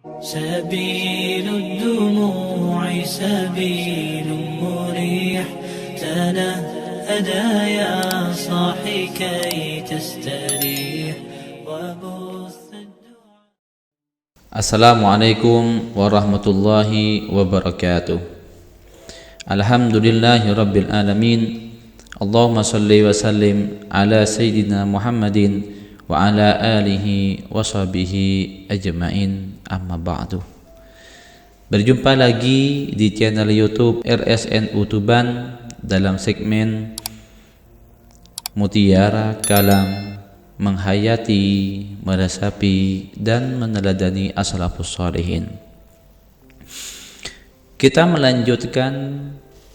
سبيل الدموع سبيل مريح تنهدى يا صاحي كي تستريح وبث الدعاء. Assalamualaikum warahmatullahi wabarakatuh. Alhamdulillahi rabbil alamin. Allahumma salli wa sallim ala sayyidina Muhammadin wa ala alihi wa sahbihi ajma'in, amma ba'du. Berjumpa lagi di channel YouTube RSNU Tuban dalam segmen Mutiara Kalam, menghayati, meresapi dan meneladani as-salafus shalihin. Kita melanjutkan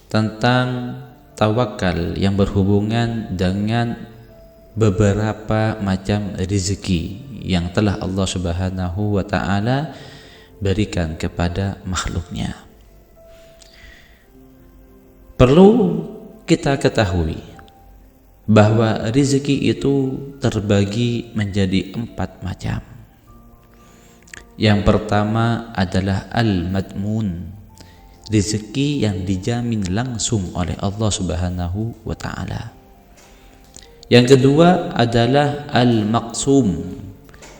tentang tawakal yang berhubungan dengan beberapa macam rezeki yang telah Allah Subhanahu wa ta'ala berikan kepada makhluknya. Perlu kita ketahui bahwa rezeki itu terbagi menjadi 4 macam. Yang pertama adalah al-madmun, rezeki yang dijamin langsung oleh Allah Subhanahu wa ta'ala. Yang kedua adalah al-maqsum,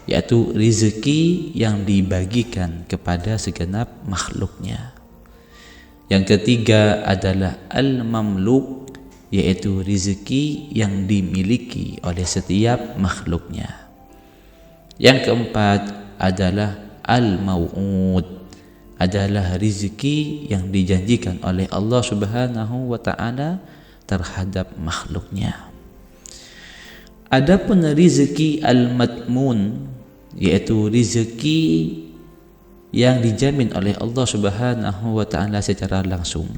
yaitu rezeki yang dibagikan kepada segenap makhluknya. Yang ketiga adalah al-mamluk, yaitu rezeki yang dimiliki oleh setiap makhluknya. Yang keempat adalah al-mau'ud, adalah rezeki yang dijanjikan oleh Allah Subhanahu wa ta'ala terhadap makhluknya. Adapun rezeki al-madmun, yaitu rezeki yang dijamin oleh Allah Subhanahu wa ta'ala secara langsung,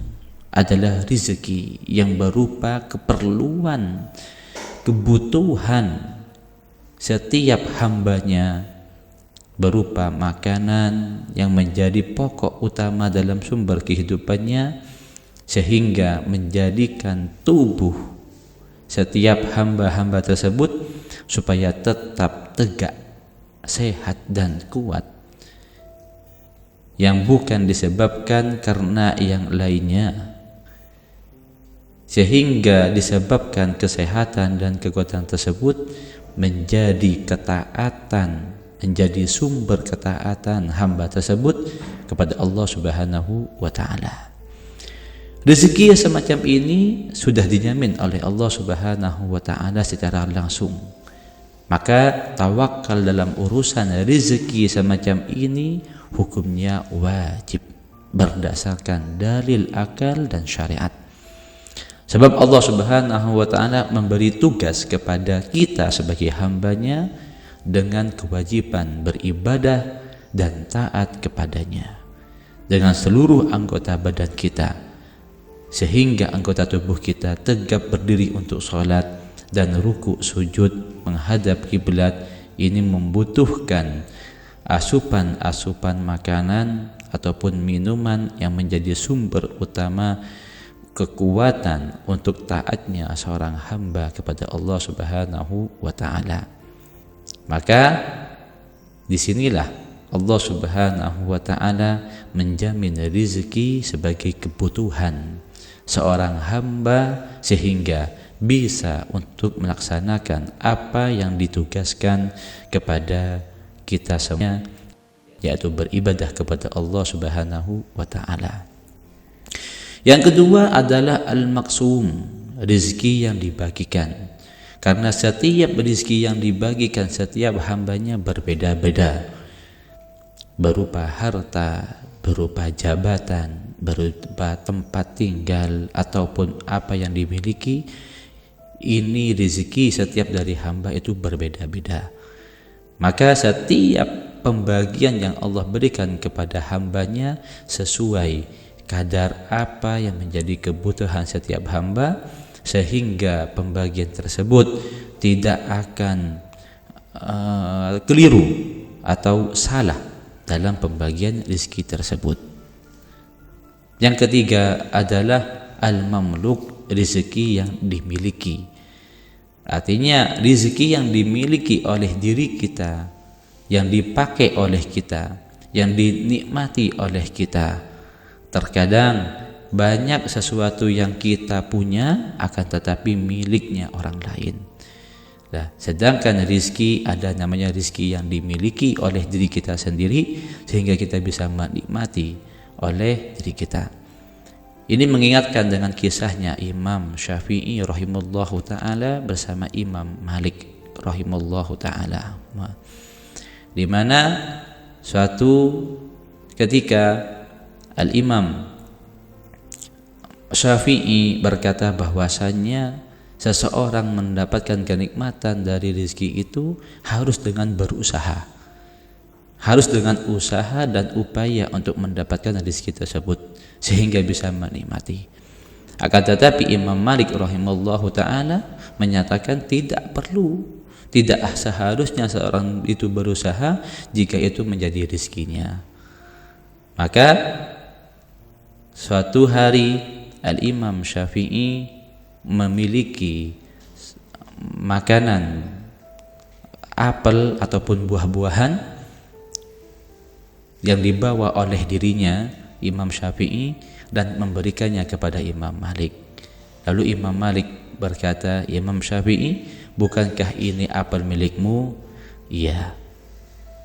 adalah rezeki yang berupa keperluan, kebutuhan setiap hambanya, berupa makanan yang menjadi pokok utama dalam sumber kehidupannya, sehingga menjadikan tubuh setiap hamba-hamba tersebut supaya tetap tegak, sehat dan kuat, yang bukan disebabkan karena yang lainnya, sehingga disebabkan kesehatan dan kekuatan tersebut menjadi ketaatan, menjadi sumber ketaatan hamba tersebut kepada Allah Subhanahu wa ta'ala. Rezeki yang semacam ini sudah dijamin oleh Allah Subhanahu wa ta'ala secara langsung. Maka tawakal dalam urusan rezeki semacam ini hukumnya wajib berdasarkan dalil akal dan syariat. Sebab Allah Subhanahu wa ta'ala memberi tugas kepada kita sebagai hambanya dengan kewajiban beribadah dan taat kepadanya dengan seluruh anggota badan kita, sehingga anggota tubuh kita tegap berdiri untuk sholat dan ruku sujud menghadap kiblat. Ini membutuhkan asupan-asupan makanan ataupun minuman yang menjadi sumber utama kekuatan untuk taatnya seorang hamba kepada Allah Subhanahu wa ta'ala. Maka disinilah Allah Subhanahu wa ta'ala menjamin rezeki sebagai kebutuhan seorang hamba, sehingga bisa untuk melaksanakan apa yang ditugaskan kepada kita semua, yaitu beribadah kepada Allah Subhanahu wa ta'ala. Yang kedua adalah al-maqsum, rezeki yang dibagikan. Karena setiap rezeki yang dibagikan setiap hambanya berbeda-beda, berupa harta, berupa jabatan, berupa tempat tinggal, ataupun apa yang dimiliki. Ini rezeki setiap dari hamba itu berbeda-beda. Maka setiap pembagian yang Allah berikan kepada hambanya sesuai kadar apa yang menjadi kebutuhan setiap hamba, sehingga pembagian tersebut tidak akan keliru atau salah dalam pembagian rezeki tersebut. Yang ketiga adalah al-mamluk, rezeki yang dimiliki. Artinya rezeki yang dimiliki oleh diri kita, yang dipakai oleh kita, yang dinikmati oleh kita. Terkadang banyak sesuatu yang kita punya akan tetapi miliknya orang lain. Nah, sedangkan rizki ada namanya rizki yang dimiliki oleh diri kita sendiri sehingga kita bisa menikmati oleh diri kita. Ini mengingatkan dengan kisahnya Imam Syafi'i rahimahullahu ta'ala bersama Imam Malik rahimahullahu ta'ala, di mana suatu ketika Al-Imam Syafi'i berkata bahwasannya seseorang mendapatkan kenikmatan dari rezeki itu harus dengan berusaha, harus dengan usaha dan upaya untuk mendapatkan rezeki tersebut sehingga bisa menikmati. Akan tetapi Imam Malik rahimahullahu ta'ala menyatakan tidak perlu, tidak seharusnya seorang itu berusaha jika itu menjadi rezekinya. Maka suatu hari Al-Imam Syafi'i memiliki makanan apel ataupun buah-buahan yang dibawa oleh dirinya Imam Syafi'i dan memberikannya kepada Imam Malik. Lalu Imam Malik berkata, Imam Syafi'i, bukankah ini apel milikmu? Iya.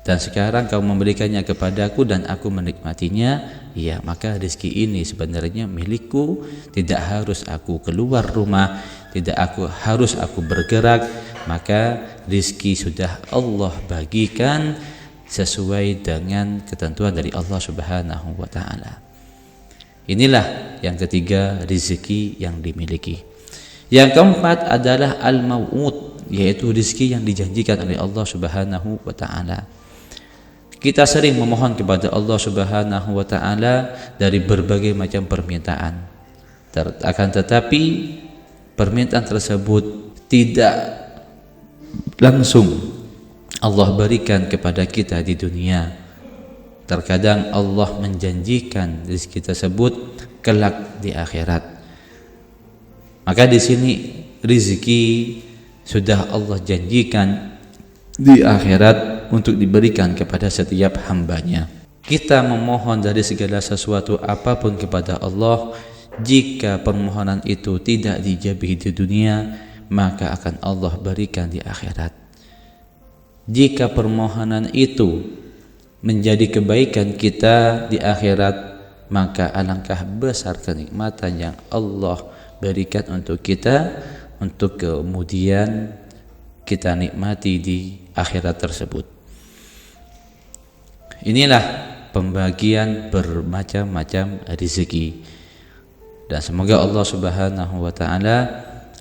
Dan sekarang kau memberikannya kepadaku dan aku menikmatinya. Ya, maka rezeki ini sebenarnya milikku. Tidak harus aku keluar rumah, tidak harus aku bergerak. Maka rezeki sudah Allah bagikan sesuai dengan ketentuan dari Allah Subhanahu wa ta'ala. Inilah yang ketiga, rezeki yang dimiliki. Yang keempat adalah al-mau'ud, yaitu rezeki yang dijanjikan oleh Allah Subhanahu wa ta'ala. Kita sering memohon kepada Allah Subhanahu wa ta'ala dari berbagai macam permintaan. Akan tetapi permintaan tersebut tidak langsung Allah berikan kepada kita di dunia. Terkadang Allah menjanjikan rezeki tersebut kelak di akhirat. Maka di sini rezeki sudah Allah janjikan di akhirat untuk diberikan kepada setiap hambanya. Kita memohon dari segala sesuatu apapun kepada Allah, jika permohonan itu tidak dijabihi di dunia, maka akan Allah berikan di akhirat. Jika permohonan itu menjadi kebaikan kita di akhirat, maka alangkah besar kenikmatan yang Allah berikan untuk kita, untuk kemudian kita nikmati di akhirat tersebut. Inilah pembagian bermacam-macam rezeki, dan semoga Allah Subhanahu wa ta'ala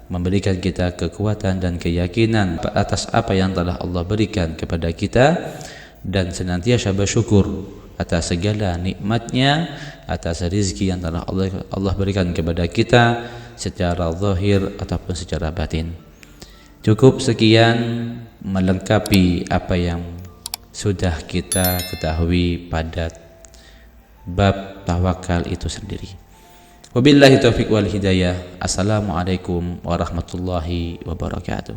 memberikan kita kekuatan dan keyakinan atas apa yang telah Allah berikan kepada kita, dan senantiasa bersyukur atas segala nikmatnya, atas rezeki yang telah Allah berikan kepada kita secara zahir ataupun secara batin. Cukup sekian melengkapi apa yang sudah kita ketahui pada bab tawakal itu sendiri. Wabillahi taufiq wal hidayah. Assalamualaikum warahmatullahi wabarakatuh.